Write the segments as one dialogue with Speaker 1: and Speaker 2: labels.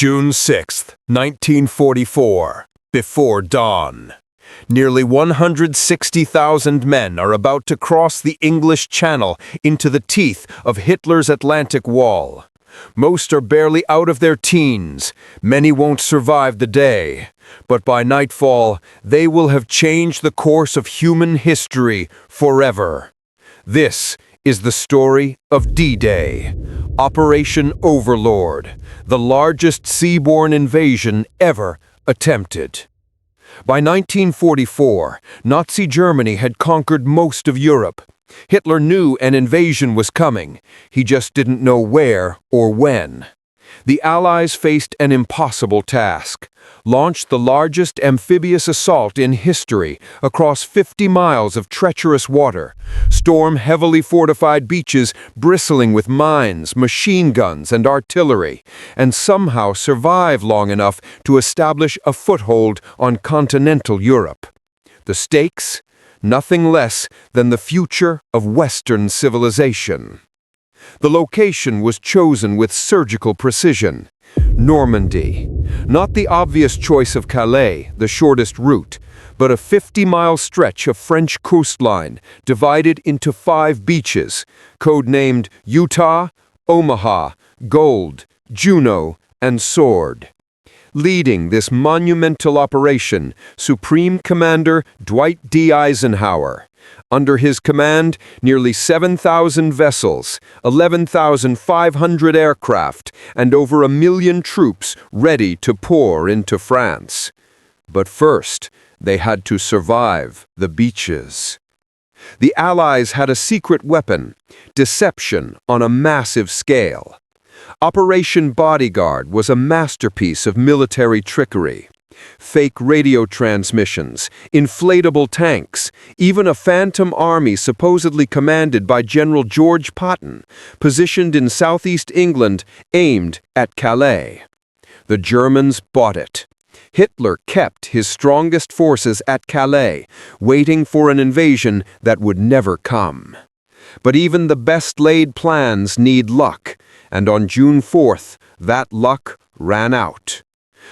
Speaker 1: June 6, 1944, before dawn. Nearly 160,000 men are about to cross the English Channel into the teeth of Hitler's Atlantic Wall. Most are barely out of their teens. Many won't survive the day. But by nightfall, they will have changed the course of human history forever. This is the story of D-Day, Operation Overlord, the largest seaborne invasion ever attempted. By 1944, Nazi Germany had conquered most of Europe. Hitler knew an invasion was coming. He just didn't know where or when. The Allies faced an impossible task: launch the largest amphibious assault in history across 50 miles of treacherous water, storm heavily fortified beaches bristling with mines, machine guns, and artillery, and somehow survive long enough to establish a foothold on continental Europe. The stakes? Nothing less than the future of Western civilization. The location was chosen with surgical precision: Normandy. Not the obvious choice of Calais, the shortest route, but a 50-mile stretch of French coastline divided into 5 beaches, codenamed Utah, Omaha, Gold, Juno, and Sword. Leading this monumental operation, Supreme Commander Dwight D. Eisenhower. Under his command, nearly 7,000 vessels, 11,500 aircraft, and over 1 million troops ready to pour into France. But first, they had to survive the beaches. The Allies had a secret weapon: deception on a massive scale. Operation Bodyguard was a masterpiece of military trickery. Fake radio transmissions, inflatable tanks, even a phantom army supposedly commanded by General George Patton, positioned in southeast England, aimed at Calais. The Germans bought it. Hitler kept his strongest forces at Calais, waiting for an invasion that would never come. But even the best-laid plans need luck, and on June 4th, that luck ran out.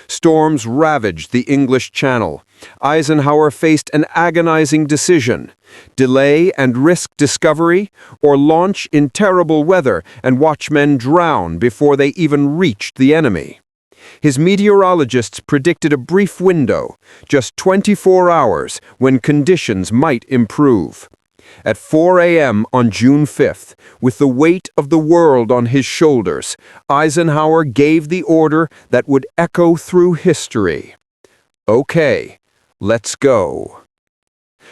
Speaker 1: Storms ravaged the English Channel. Eisenhower faced an agonizing decision: delay and risk discovery, or launch in terrible weather and watch men drown before they even reached the enemy. His meteorologists predicted a brief window, just 24 hours, when conditions might improve. At 4 a.m. on June 5th, with the weight of the world on his shoulders, Eisenhower gave the order that would echo through history. "Okay, let's go."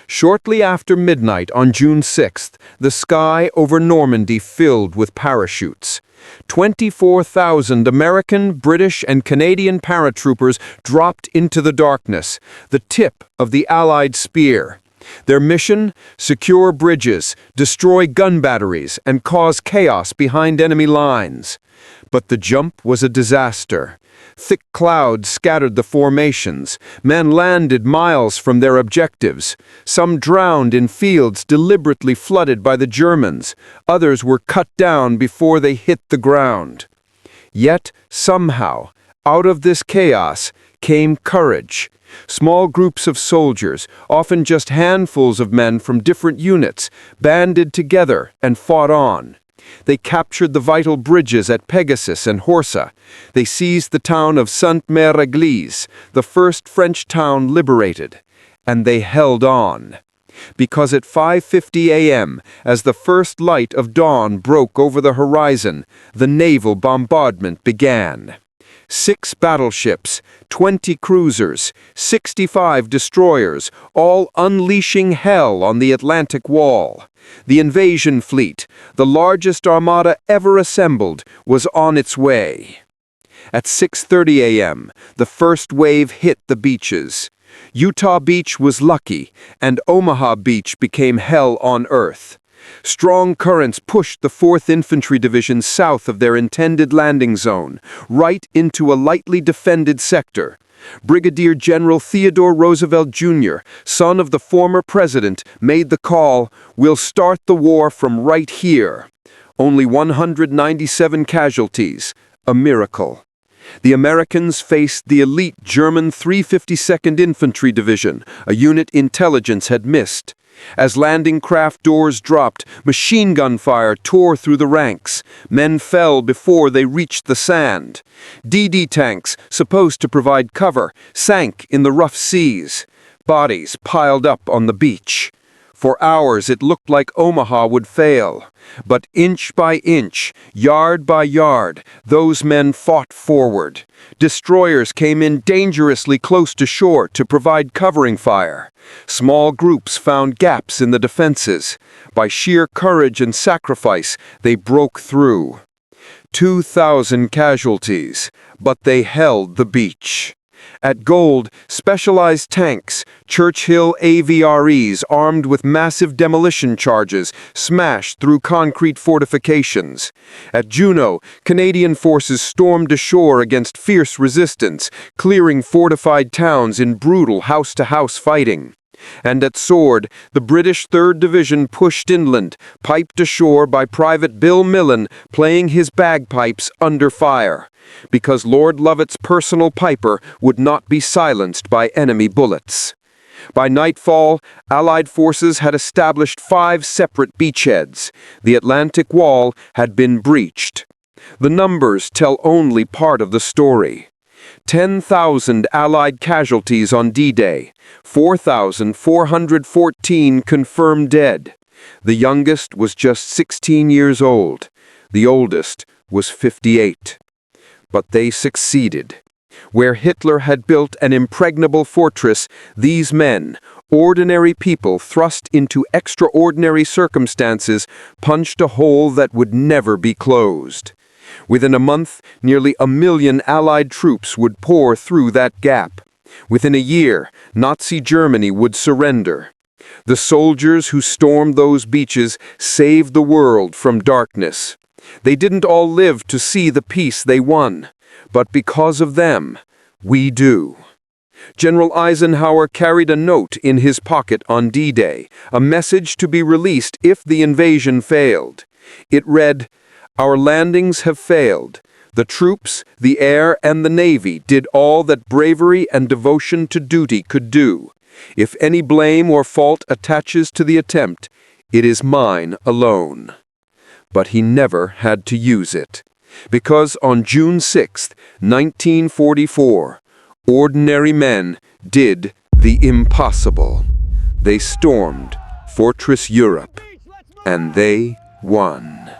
Speaker 1: Shortly after midnight on June 6th, the sky over Normandy filled with parachutes. 24,000 American, British, and Canadian paratroopers dropped into the darkness, the tip of the Allied spear. Their mission? Secure bridges, destroy gun batteries, and cause chaos behind enemy lines. But the jump was a disaster. Thick clouds scattered the formations. Men landed miles from their objectives. Some drowned in fields deliberately flooded by the Germans. Others were cut down before they hit the ground. Yet, somehow, out of this chaos came courage. Small groups of soldiers, often just handfuls of men from different units, banded together and fought on. They captured the vital bridges at Pegasus and Horsa. They seized the town of Sainte-Mère-Église, the first French town liberated. And they held on. Because at 5:50 a.m., as the first light of dawn broke over the horizon, the naval bombardment began. 6 battleships, 20 cruisers, 65 destroyers, all unleashing hell on the Atlantic Wall. The invasion fleet, the largest armada ever assembled, was on its way. At 6:30 a.m., the first wave hit the beaches. Utah Beach was lucky, and Omaha Beach became hell on earth. Strong currents pushed the 4th Infantry Division south of their intended landing zone, right into a lightly defended sector. Brigadier General Theodore Roosevelt Jr., son of the former president, made the call, "We'll start the war from right here." Only 197 casualties, a miracle. The Americans faced the elite German 352nd Infantry Division, a unit intelligence had missed. As landing craft doors dropped, machine gun fire tore through the ranks. Men fell before they reached the sand. DD tanks, supposed to provide cover, sank in the rough seas. Bodies piled up on the beach. For hours it looked like Omaha would fail. But inch by inch, yard by yard, those men fought forward. Destroyers came in dangerously close to shore to provide covering fire. Small groups found gaps in the defenses. By sheer courage and sacrifice, they broke through. 2,000 casualties, but they held the beach. At Gold, specialized tanks, Churchill AVREs armed with massive demolition charges, smashed through concrete fortifications. At Juno, Canadian forces stormed ashore against fierce resistance, clearing fortified towns in brutal house-to-house fighting. And at Sword, the British 3rd Division pushed inland, piped ashore by Private Bill Millen playing his bagpipes under fire, because Lord Lovat's personal piper would not be silenced by enemy bullets. By nightfall, Allied forces had established 5 separate beachheads. The Atlantic Wall had been breached. The numbers tell only part of the story. 10,000 Allied casualties on D-Day, 4,414 confirmed dead. The youngest was just 16 years old. The oldest was 58. But they succeeded. Where Hitler had built an impregnable fortress, these men, ordinary people thrust into extraordinary circumstances, punched a hole that would never be closed. Within a month, nearly 1 million Allied troops would pour through that gap. Within a year, Nazi Germany would surrender. The soldiers who stormed those beaches saved the world from darkness. They didn't all live to see the peace they won, but because of them, we do. General Eisenhower carried a note in his pocket on D-Day, a message to be released if the invasion failed. It read, "Our landings have failed. The troops, the air, and the Navy did all that bravery and devotion to duty could do. If any blame or fault attaches to the attempt, it is mine alone." But he never had to use it, because on June 6, 1944, ordinary men did the impossible. They stormed Fortress Europe, and they won.